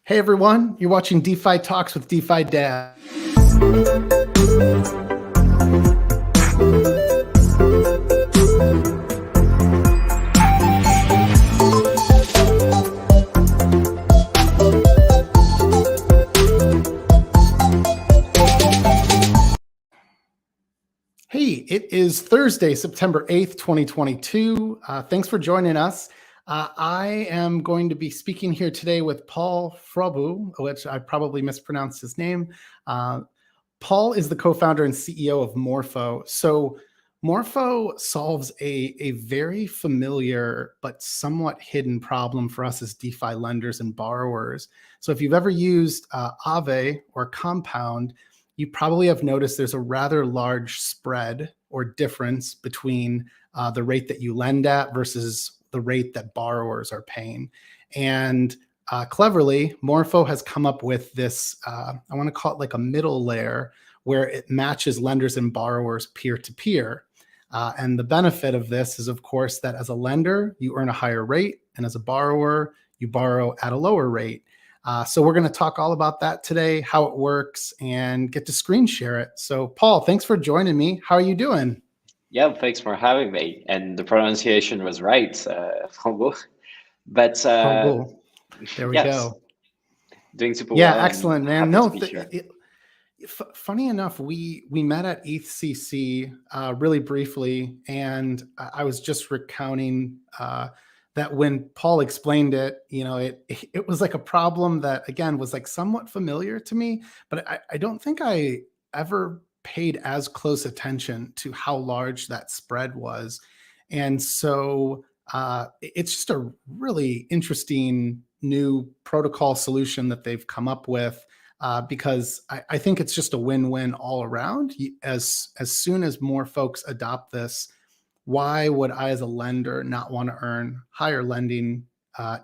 Hey everyone, you're watching DeFi Talks with DeFi Dad. Hey, it is Thursday, September 8th, 2022. Thanks for joining us. I am going to be speaking here today with Paul Frambot, which I probably mispronounced his name. Paul is the co-founder and CEO of Morpho. So Morpho solves a very familiar but somewhat hidden problem for us as DeFi lenders and borrowers. So if you've ever used Aave or Compound, you probably have noticed there's a rather large spread or difference between the rate that you lend at versus the rate that borrowers are paying. And cleverly, Morpho has come up with this, I want to call it like a middle layer where it matches lenders and borrowers peer-to-peer. And the benefit of this is, of course, that as a lender, you earn a higher rate, and as a borrower, you borrow at a lower rate. So we're going to talk all about that today, how it works, and get to screen share it. So Paul, thanks for joining me. How are you doing? Yeah, thanks for having me. And the pronunciation was right, Frambot. But there we go. Doing super well. Yeah, excellent, man. No, funny enough, we met at ETHCC really briefly, and I was just recounting that when Paul explained it, you know, it was like a problem that, again, was like somewhat familiar to me, but I don't think I ever paid as close attention to how large that spread was. And so it's just a really interesting new protocol solution that they've come up with, because I think it's just a win-win all around. As soon as more folks adopt this, why would I as a lender not want to earn higher lending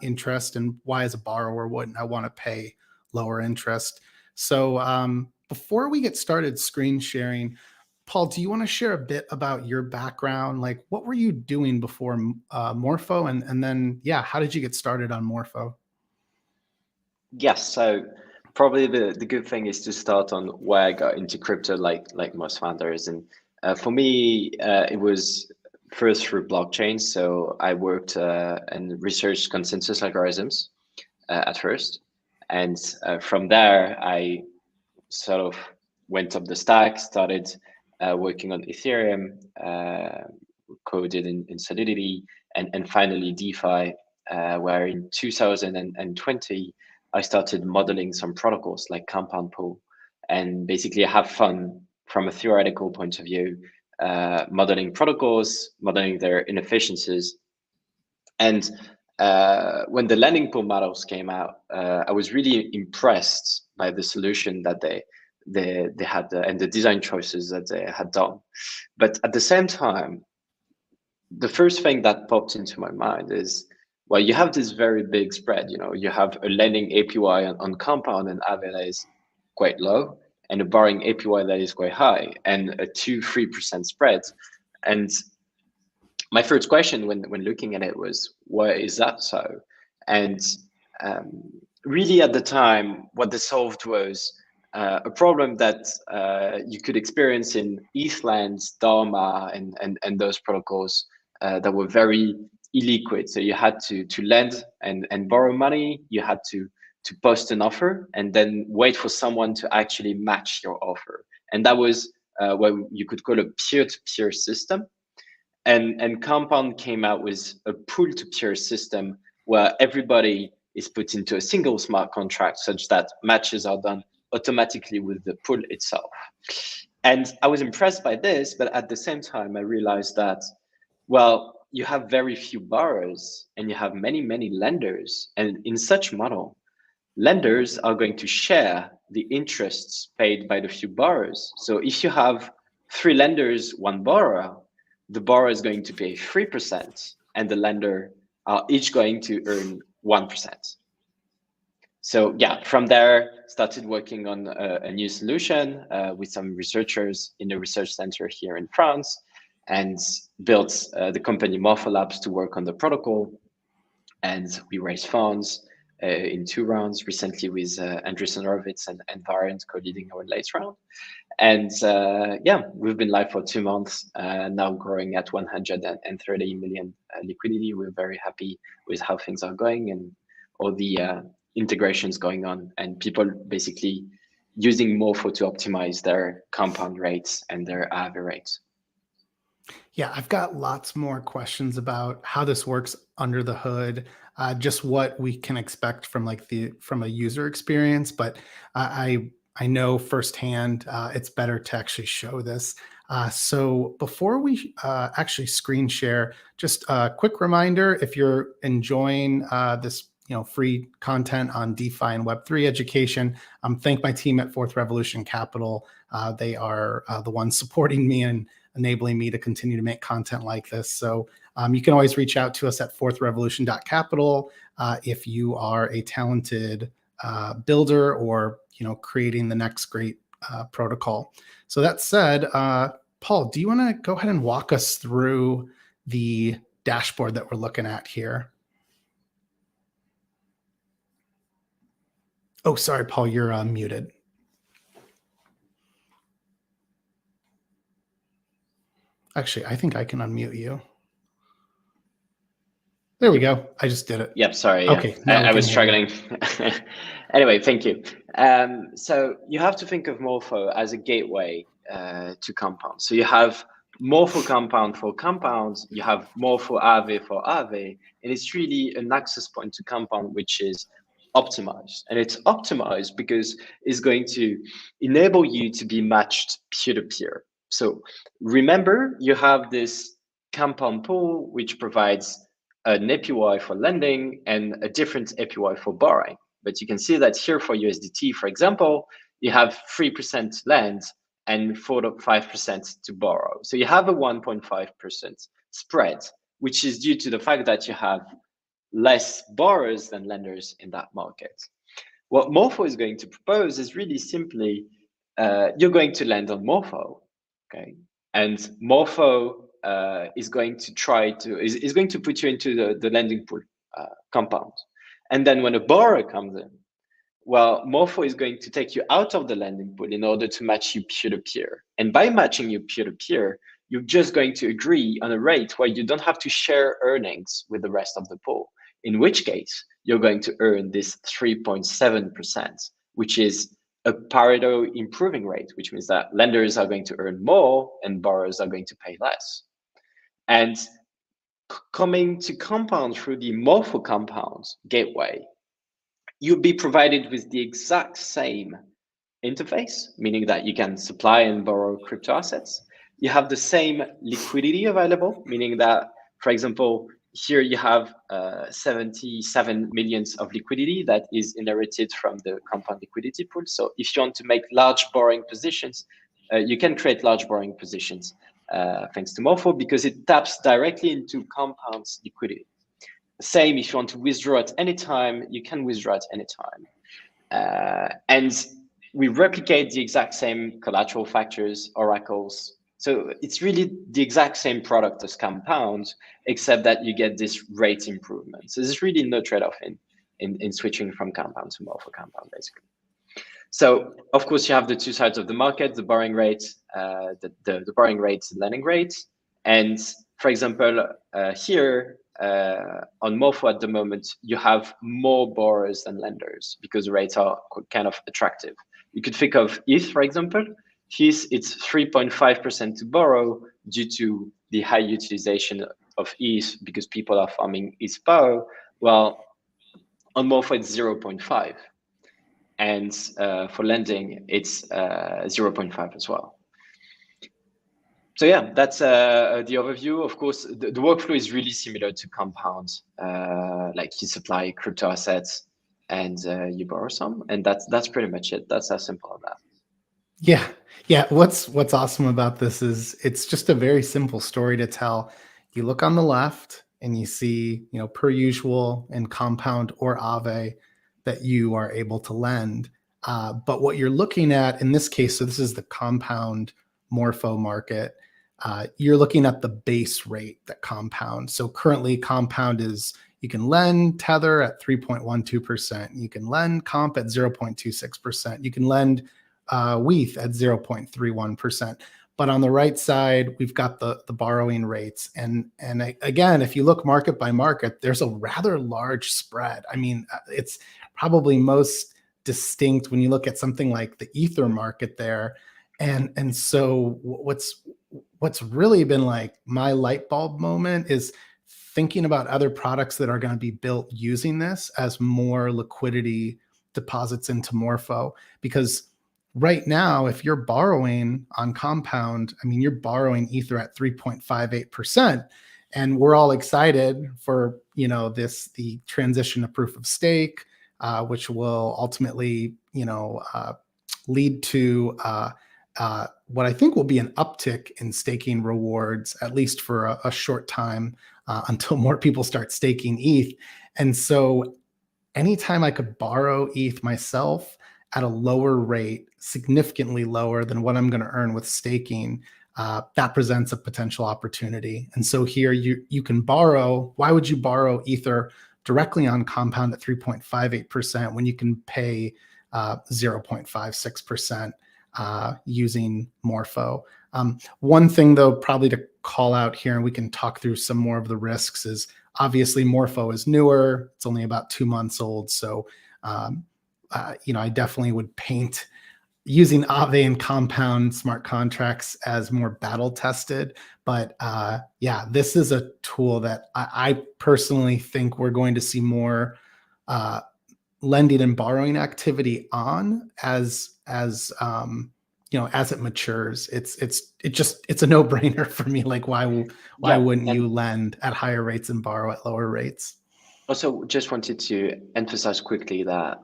interest, and why as a borrower wouldn't I want to pay lower interest? So before we get started screen sharing, Paul, do you want to share a bit about your background? Like, what were you doing before Morpho, and then, yeah, how did you get started on Morpho? Yes, so probably the good thing is to start on where I got into crypto, like most founders. And for me, it was first through blockchain. So I worked and researched consensus algorithms at first. And from there, I sort of went up the stack, started working on Ethereum, coded in Solidity, and finally DeFi, where in 2020, I started modeling some protocols like Compound Pool, and basically have fun from a theoretical point of view, modeling protocols, modeling their inefficiencies. And when the lending pool models came out, I was really impressed by the solution that they had and the design choices that they had done. But at the same time, the first thing that popped into my mind is, well, you have this very big spread. You know, you have a lending APY on Compound and Aave that is quite low, and a borrowing APY that is quite high, and a 2-3% spread. And my first question when looking at it was, why is that so? And really at the time, what they solved was a problem that you could experience in ETHLens, Dharma, and those protocols that were very illiquid. So you had to lend and borrow money. You had to post an offer and then wait for someone to actually match your offer. And that was what you could call a peer-to-peer system. And Compound came out with a pool-to-peer system where everybody is put into a single smart contract such that matches are done automatically with the pool itself. And I was impressed by this, but at the same time, I realized that, well, you have very few borrowers and you have many, many lenders. And in such model, lenders are going to share the interests paid by the few borrowers. So if you have 3 lenders, 1 borrower, the borrower is going to pay 3% and the lender are each going to earn 1%. So yeah, from there, started working on a new solution with some researchers in a research center here in France, and built the company Morpho Labs to work on the protocol. And we raised funds, in 2 rounds, recently with Andreessen Horowitz and Variant co-leading our latest round. And yeah, we've been live for 2 months, now growing at 130 million liquidity. We're very happy with how things are going and all the integrations going on, and people basically using Morpho to optimize their compound rates and their Aave rates. Yeah, I've got lots more questions about how this works under the hood, just what we can expect from from a user experience. But I know firsthand it's better to actually show this. So before we actually screen share, just a quick reminder: if you're enjoying this free content on DeFi and Web3 education, thank my team at Fourth Revolution Capital. They are the ones supporting me and enabling me to continue to make content like this. So you can always reach out to us at fourthrevolution.capital if you are a talented builder or creating the next great protocol. So that said, Paul, do you want to go ahead and walk us through the dashboard that we're looking at here? Oh, sorry, Paul, you're muted. Actually, I think I can unmute you. There we go. I just did it. Yep, sorry. Okay. I was struggling. Anyway, thank you. So you have to think of Morpho as a gateway to Compound. So you have Morpho Compound for Compound, you have Morpho Aave for Aave, and it's really an access point to Compound, which is optimized. And it's optimized because it's going to enable you to be matched peer-to-peer. So remember, you have this Compound pool, which provides an APY for lending and a different APY for borrowing. But you can see that here for USDT, for example, you have 3% lend and 4 to 5% to borrow. So you have a 1.5% spread, which is due to the fact that you have less borrowers than lenders in that market. What Morpho is going to propose is really simply, you're going to lend on Morpho, okay? And Morpho is going to is going to put you into the lending pool Compound. And then when a borrower comes in, well, Morpho is going to take you out of the lending pool in order to match you peer-to-peer. And by matching you peer-to-peer, you're just going to agree on a rate where you don't have to share earnings with the rest of the pool, in which case you're going to earn this 3.7%, which is a Pareto improving rate, which means that lenders are going to earn more and borrowers are going to pay less. And coming to Compound through the Morpho Compound gateway, you'll be provided with the exact same interface, meaning that you can supply and borrow crypto assets. You have the same liquidity available, meaning that, for example, here you have 77 millions of liquidity that is inherited from the Compound liquidity pool. So if you want to make large borrowing positions, you can create large borrowing positions thanks to Morpho, because it taps directly into Compound's liquidity. Same, if you want to withdraw at any time, you can withdraw at any time. And we replicate the exact same collateral factors, oracles. So it's really the exact same product as Compound, except that you get this rate improvement. So there's really no trade-off in switching from Compound to Morpho Compound, basically. So of course you have the two sides of the market: the borrowing rate, the borrowing rates, the lending rates. And for example, here on Morpho at the moment, you have more borrowers than lenders because the rates are kind of attractive. You could think of ETH, for example. ETH, it's 3.5% to borrow due to the high utilization of ETH because people are farming ETH power. Well, on Morpho, it's 0.5. And for lending, it's 0.5 as well. So yeah, that's the overview. Of course, the workflow is really similar to Compound. Like you supply crypto assets and you borrow some, and that's pretty much it. That's as simple as that. Yeah. What's awesome about this is it's just a very simple story to tell. You look on the left and you see, per usual in Compound or Aave that you are able to lend. But what you're looking at in this case, so this is the Compound Morpho market. You're looking at the base rate that Compound. So currently Compound is You can lend Tether at 3.12%. You can lend Comp at 0.26%. You can lend WETH at 0.31%. But on the right side, we've got the borrowing rates. And again, if you look market by market, there's a rather large spread. I mean, it's probably most distinct when you look at something like the Ether market there. And so what's really been like my light bulb moment is thinking about other products that are going to be built using this as more liquidity deposits into Morpho. Because right now, if you're borrowing on Compound, I mean, you're borrowing Ether at 3.58%. And we're all excited for, the transition to proof of stake, which will ultimately, lead to what I think will be an uptick in staking rewards, at least for a short time, until more people start staking ETH. And so anytime I could borrow ETH myself at a lower rate, significantly lower than what I'm going to earn with staking, that presents a potential opportunity. And so here you can borrow. Why would you borrow Ether directly on Compound at 3.58% when you can pay 0.56% using Morpho? One thing, though, probably to call out here, and we can talk through some more of the risks, is obviously Morpho is newer. It's only about 2 months old. So, I definitely would paint using Aave and Compound smart contracts as more battle tested. But this is a tool that I personally think we're going to see more lending and borrowing activity on as it matures. It's a no-brainer for me. Like, why wouldn't you lend at higher rates and borrow at lower rates? Also, just wanted to emphasize quickly that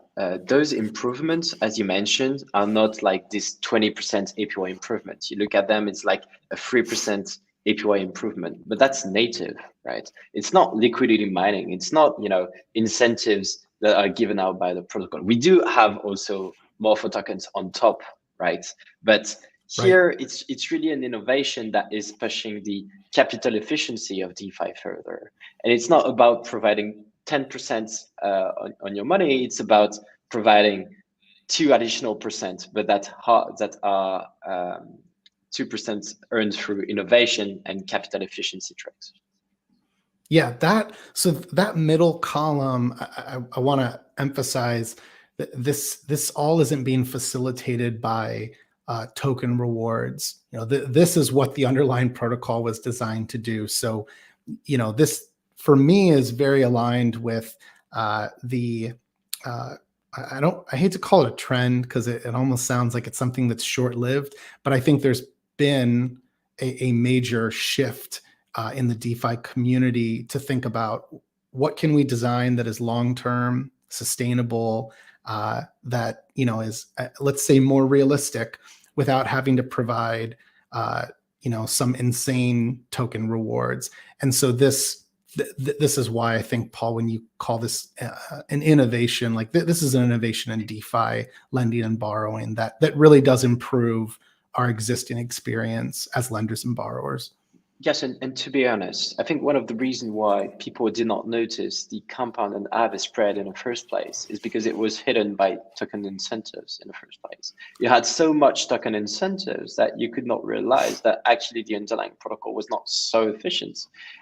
those improvements, as you mentioned, are not like this 20% APY improvement. You look at them, it's like a 3% APY improvement, but that's native, right? It's not liquidity mining. It's not, incentives that are given out by the protocol. We do have also Morpho tokens on top, right? But here it's really an innovation that is pushing the capital efficiency of DeFi further. And it's not about providing 10% on your money. It's about providing 2 additional percent, but that are 2% earned through innovation and capital efficiency tricks. Yeah, that middle column, I want to emphasize that this all isn't being facilitated by token rewards. This is what the underlying protocol was designed to do. So, this for me is very aligned with I hate to call it a trend because it almost sounds like it's something that's short-lived, but I think there's been a major shift in the DeFi community to think about what can we design that is long-term, sustainable, that is, let's say, more realistic without having to provide some insane token rewards. And so this is why I think, Paul, when you call this an innovation, like this is an innovation in DeFi lending and borrowing that really does improve our existing experience as lenders and borrowers. Yes, and to be honest, I think one of the reasons why people did not notice the Compound and Aave spread in the first place is because it was hidden by token incentives in the first place. You had so much token incentives that you could not realize that actually the underlying protocol was not so efficient.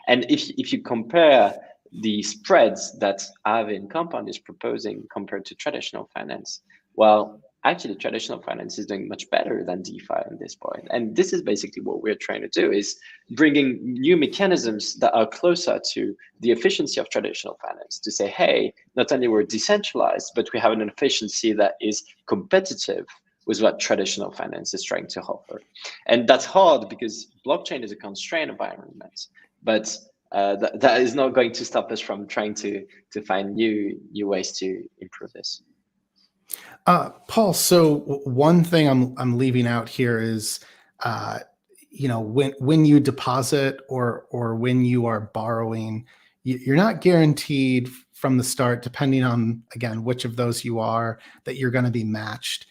And if you compare the spreads that Aave and Compound is proposing compared to traditional finance, well, actually traditional finance is doing much better than DeFi at this point. And this is basically what we're trying to do, is bringing new mechanisms that are closer to the efficiency of traditional finance to say, hey, not only we're decentralized, but we have an efficiency that is competitive with what traditional finance is trying to offer. And that's hard because blockchain is a constrained environment, but that is not going to stop us from trying to find new ways to improve this. Paul, so one thing I'm leaving out here is, when you deposit or when you are borrowing, you're not guaranteed from the start, depending on, again, which of those you are, that you're going to be matched.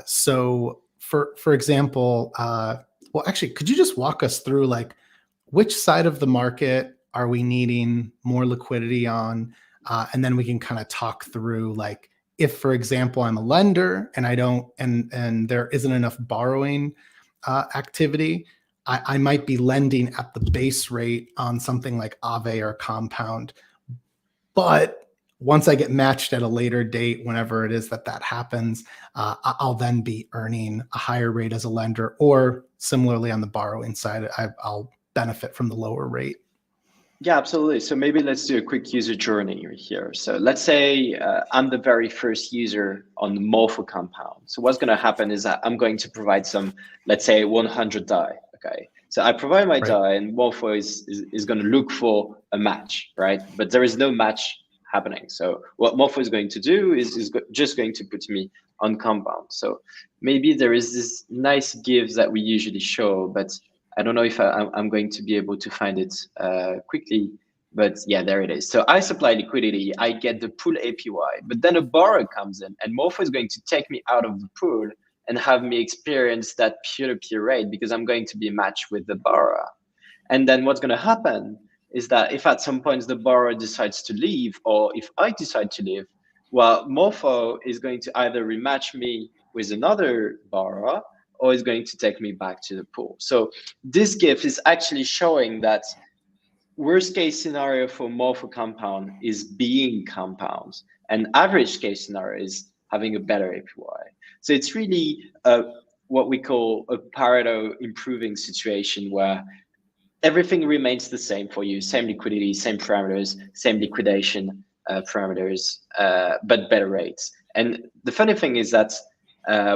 So for example, well, actually, could you just walk us through like which side of the market are we needing more liquidity on? And then we can kind of talk through, like, if, for example, I'm a lender and I don't, and there isn't enough borrowing activity, I might be lending at the base rate on something like Aave or Compound. But once I get matched at a later date, whenever it is that happens, I'll then be earning a higher rate as a lender, or similarly on the borrowing side, I'll benefit from the lower rate. Yeah, absolutely. So maybe let's do a quick user journey here. So let's say I'm the very first user on the Morpho compound. So what's going to happen is that I'm going to provide some, let's say 100 DAI. Okay. So I provide my DAI, and Morpho is going to look for a match, right? But there is no match happening. So what Morpho is going to do is just going to put me on Compound. So maybe there is this nice give that we usually show, but I don't know if I'm going to be able to find it quickly, but yeah, there it is. So I supply liquidity, I get the pool APY, but then a borrower comes in, and Morpho is going to take me out of the pool and have me experience that peer-to-peer rate, because I'm going to be matched with the borrower. And then what's going to happen is that if at some point the borrower decides to leave, or if I decide to leave, well, Morpho is going to either rematch me with another borrower, or is going to take me back to the pool. So this GIF is actually showing that worst case scenario for Morpho compound is being compounds, and average case scenario is having a better APY. So it's really what we call a Pareto improving situation, where everything remains the same for you, same liquidity, same parameters, same liquidation parameters, but better rates. And the funny thing is that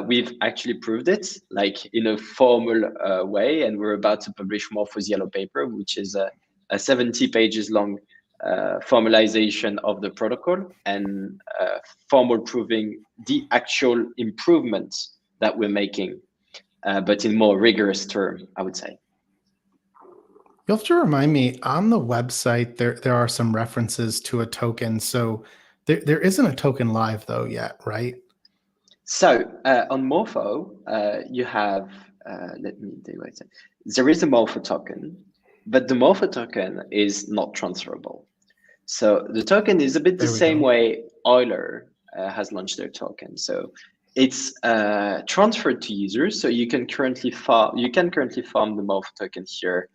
we've actually proved it, like in a formal way, and we're about to publish Morpho's yellow paper, which is a 70 pages long formalization of the protocol, and formal proving the actual improvements that we're making, but in more rigorous term, I would say. You'll have to remind me, on the website, there are some references to a token. So there isn't a token live though yet, right? So on Morpho, you have, let me do it. There is a Morpho token, but the Morpho token is not transferable. So the token is a bit the same way Euler has launched their token. So it's transferred to users. So you can currently farm the Morpho token here.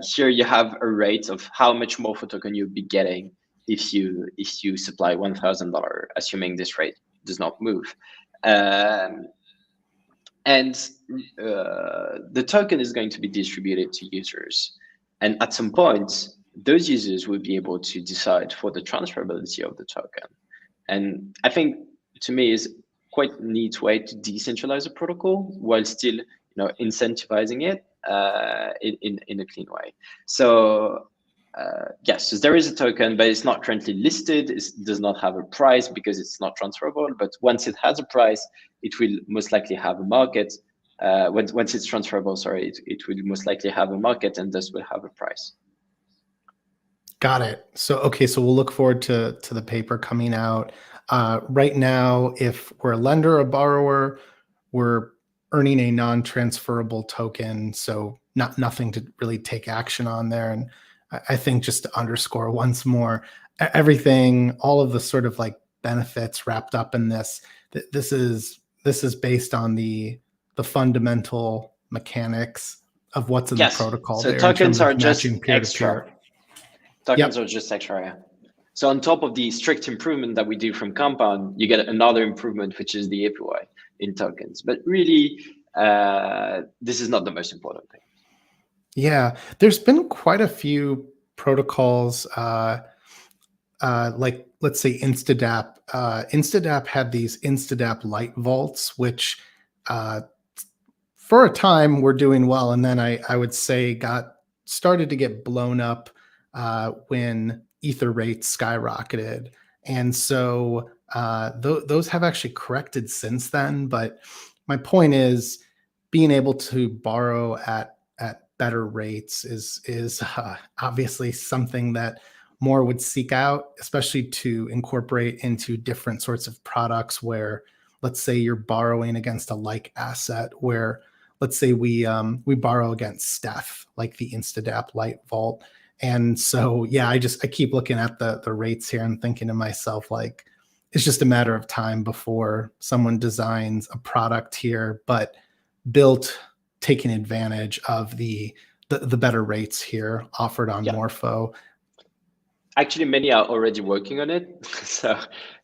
Here you have a rate of how much Morpho token you'll be getting if you supply $1,000, assuming this rate does not move. And the token is going to be distributed to users. And at some point, those users will be able to decide for the transferability of the token. And I think, to me, is quite a neat way to decentralize a protocol while still, incentivizing it in a clean way. So yes, so there is a token, but it's not currently listed. It does not have a price because it's not transferable. But once it has a price, it will most likely have a market. Once it's transferable, sorry, it will most likely have a market, and thus will have a price. Got it. So, okay, so we'll look forward to the paper coming out. Right now, if we're a lender or a borrower, we're earning a non-transferable token, so nothing to really take action on there. And I think, just to underscore once more, everything, all of the sort of like benefits wrapped up in this, this is based on the fundamental mechanics of what's in the protocol. So tokens are just extra. Tokens are just extra, yeah. So on top of the strict improvement that we do from Compound, you get another improvement, which is the APY in tokens. But really, this is not the most important thing. Yeah, there's been quite a few protocols, like, let's say Instadap. Instadap had these Instadap light vaults, which for a time were doing well, and then I would say started to get blown up when Ether rates skyrocketed. And so those have actually corrected since then. But my point is, being able to borrow at better rates is obviously something that more would seek out, especially to incorporate into different sorts of products where, let's say, you're borrowing against a like asset, where, let's say, we borrow against Steph, like the Instadap Light Vault. And so, yeah, I keep looking at the rates here and thinking to myself, like, it's just a matter of time before someone designs a product here, but built taking advantage of the better rates here offered on Morpho. Actually, many are already working on it. So,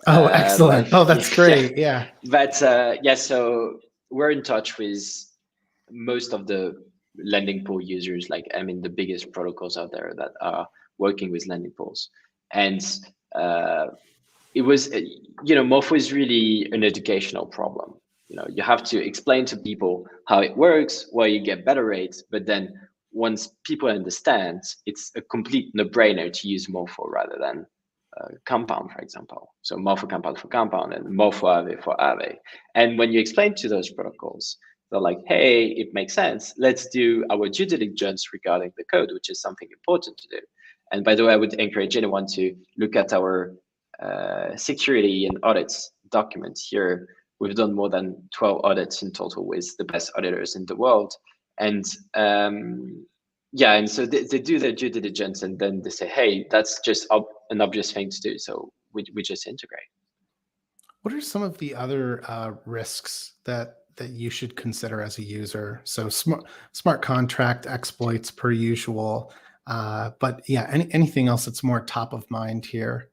excellent. That's great. Yeah. But so we're in touch with most of the lending pool users, like, I mean, the biggest protocols out there that are working with lending pools. And it was, Morpho is really an educational problem. You have to explain to people how it works, why you get better rates, but then once people understand, it's a complete no-brainer to use Morpho rather than Compound, for example. So Morpho Compound for Compound and Morpho Aave for Aave. And when you explain to those protocols, they're like, hey, it makes sense. Let's do our due diligence regarding the code, which is something important to do. And by the way, I would encourage anyone to look at our security and audits documents here. We've done more than 12 audits in total with the best auditors in the world. And and so they do their due diligence, and then they say, hey, that's just an obvious thing to do. So we just integrate. What are some of the other risks that you should consider as a user? So smart contract exploits per usual, but yeah, anything else that's more top of mind here?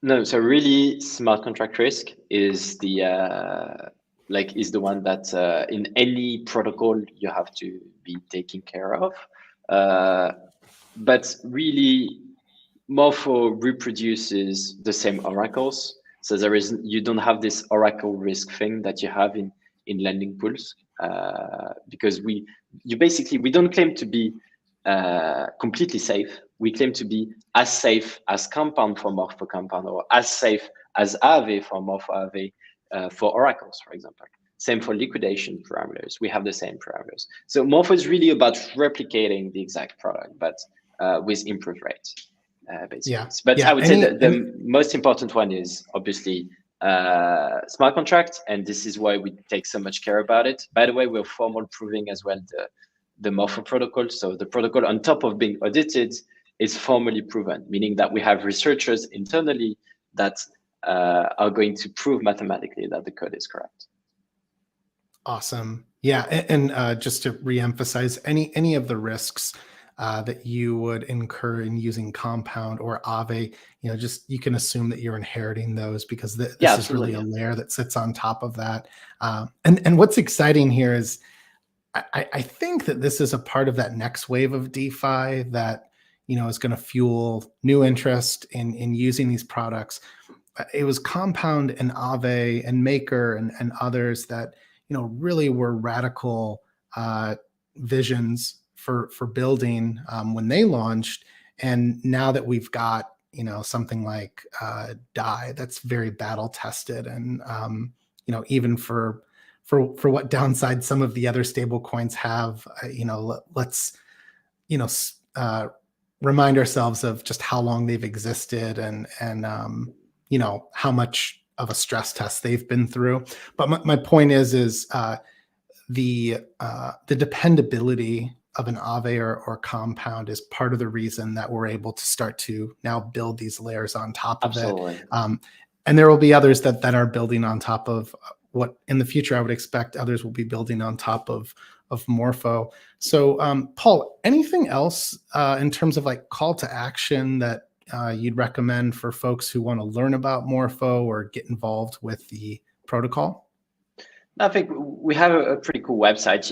No, so really smart contract risk is the one that in any protocol you have to be taking care of. But really, Morpho reproduces the same oracles. So you don't have this oracle risk thing that you have in lending pools, because we don't claim to be completely safe. We claim to be as safe as Compound for Morpho Compound, or as safe as Aave for Morpho Aave for oracles, for example. Same for liquidation parameters. We have the same parameters. So Morpho is really about replicating the exact product, but with improved rates, basically. Yeah. But I would say that the most important one is obviously smart contract, and this is why we take so much care about it. By the way, we're formal proving as well the Morpho protocol. So the protocol, on top of being audited, is formally proven, meaning that we have researchers internally that are going to prove mathematically that the code is correct. Awesome. Yeah, and just to reemphasize, any of the risks that you would incur in using Compound or Aave, you can assume that you're inheriting those, because this is really a layer that sits on top of that. And what's exciting here is I think that this is a part of that next wave of DeFi that is going to fuel new interest in using these products. It was Compound and Aave and Maker and others that really were radical visions for building when they launched. And now that we've got something like DAI that's very battle tested, and even for what downside some of the other stable coins have, let's remind ourselves of just how long they've existed and how much of a stress test they've been through. But my point is the dependability of an Aave or Compound is part of the reason that we're able to start to now build these layers on top of it. And there will be others that are building on top of what in the future I would expect others will be building on top of Morpho. So Paul, anything else in terms of like call to action that you'd recommend for folks who want to learn about Morpho or get involved with the protocol? I think we have a pretty cool website.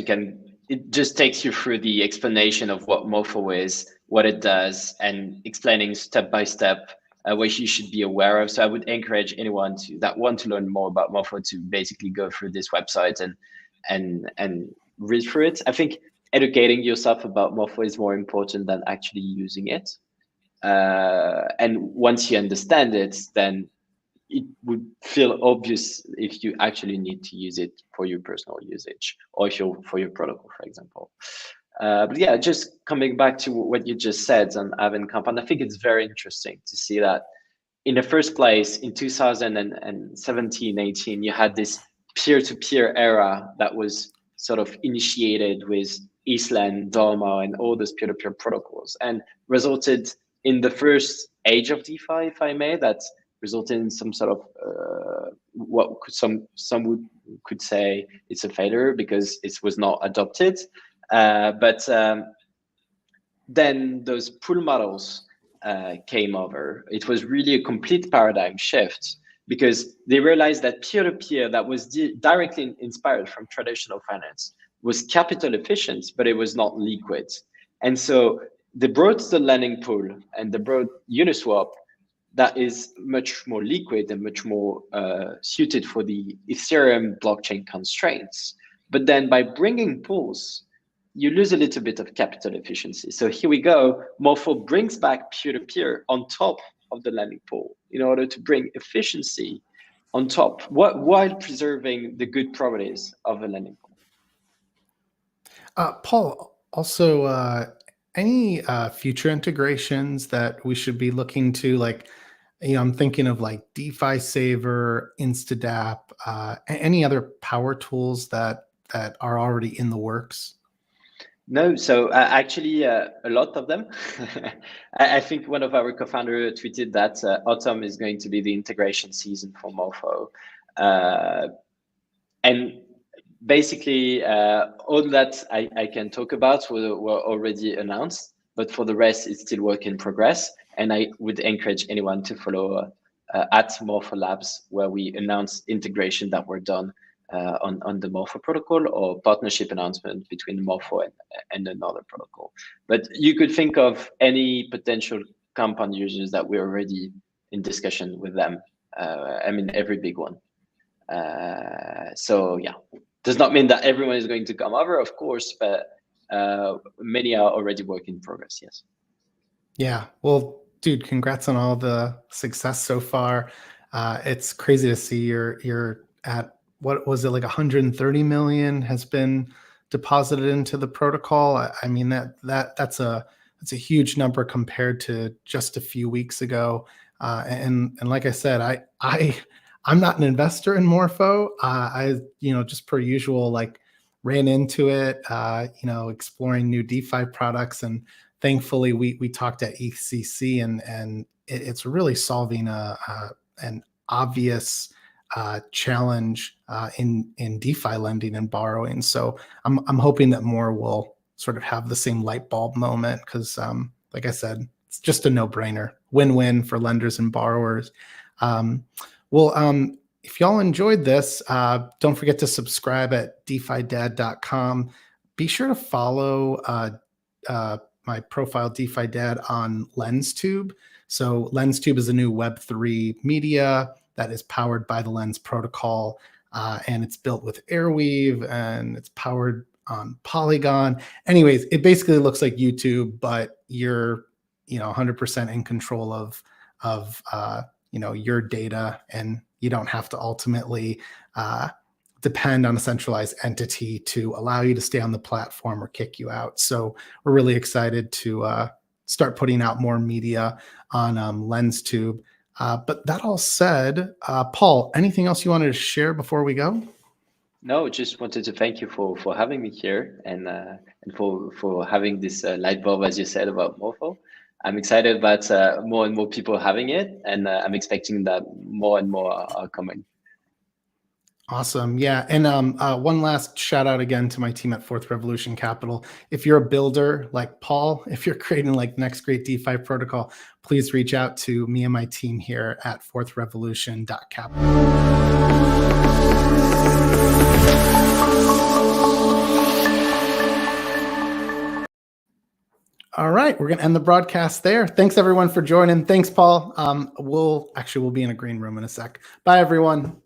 It just takes you through the explanation of what Morpho is, what it does, and explaining step by step what you should be aware of. So I would encourage anyone that want to learn more about Morpho to basically go through this website and read through it. I think educating yourself about Morpho is more important than actually using it. And once you understand it, then it would feel obvious if you actually need to use it for your personal usage, or for your protocol, for example. But yeah, just coming back to what you just said on Aave and Compound, I think it's very interesting to see that in the first place, in 2017, 18, you had this peer-to-peer era that was sort of initiated with Island, Dharma, and all those peer-to-peer protocols, and resulted in the first age of DeFi, if I may, that resulted in some sort of what could some could say it's a failure because it was not adopted. But then those pool models came over. It was really a complete paradigm shift because they realized that peer-to-peer that was directly inspired from traditional finance was capital efficient, but it was not liquid. And so they brought the lending pool and they brought Uniswap that is much more liquid and much more suited for the Ethereum blockchain constraints. But then by bringing pools, you lose a little bit of capital efficiency. So here we go, Morpho brings back peer-to-peer on top of the lending pool in order to bring efficiency on top, while preserving the good properties of a lending pool. Paul, also, any future integrations that we should be looking to? Like, I'm thinking of like DeFi Saver, Instadap, any other power tools that are already in the works? No, so actually a lot of them. I think one of our co-founders tweeted that autumn is going to be the integration season for Morpho. And basically all that I can talk about were already announced, but for the rest, it's still work in progress. And I would encourage anyone to follow at Morpho Labs, where we announce integration that were done on the Morpho protocol or partnership announcement between Morpho and another protocol. But you could think of any potential Compound users that we're already in discussion with them. I mean, every big one. So yeah, does not mean that everyone is going to come over, of course, but many are already work in progress, yes. Yeah, well, dude, congrats on all the success so far. It's crazy to see you're at, what was it, like 130 million has been deposited into the protocol. I mean, that's a huge number compared to just a few weeks ago. And like I said, I'm not an investor in Morpho. I just per usual, like ran into it, exploring new DeFi products, and thankfully we talked at ECC, and it's really solving an obvious challenge in DeFi lending and borrowing. So I'm hoping that more will sort of have the same light bulb moment, because like I said, it's just a no-brainer, win-win for lenders and borrowers. If y'all enjoyed this, don't forget to subscribe at DeFiDad.com. Be sure to follow my profile, DeFi Dad, on LensTube. So LensTube is a new Web3 media that is powered by the Lens protocol, and it's built with Airweave, and it's powered on Polygon. Anyways, it basically looks like YouTube, but you're 100% in control of your data, and you don't have to ultimately depend on a centralized entity to allow you to stay on the platform or kick you out. So we're really excited to start putting out more media on LensTube. But that all said, Paul, anything else you wanted to share before we go? No, just wanted to thank you for having me here, and for having this light bulb, as you said, about Morpho. I'm excited about more and more people having it, and I'm expecting that more and more are coming. Awesome. Yeah. And one last shout out again to my team at Fourth Revolution Capital. If you're a builder like Paul, if you're creating like next great DeFi protocol, please reach out to me and my team here at fourthrevolution.capital. All right, we're going to end the broadcast there. Thanks everyone for joining. Thanks, Paul. We'll be in a green room in a sec. Bye, everyone.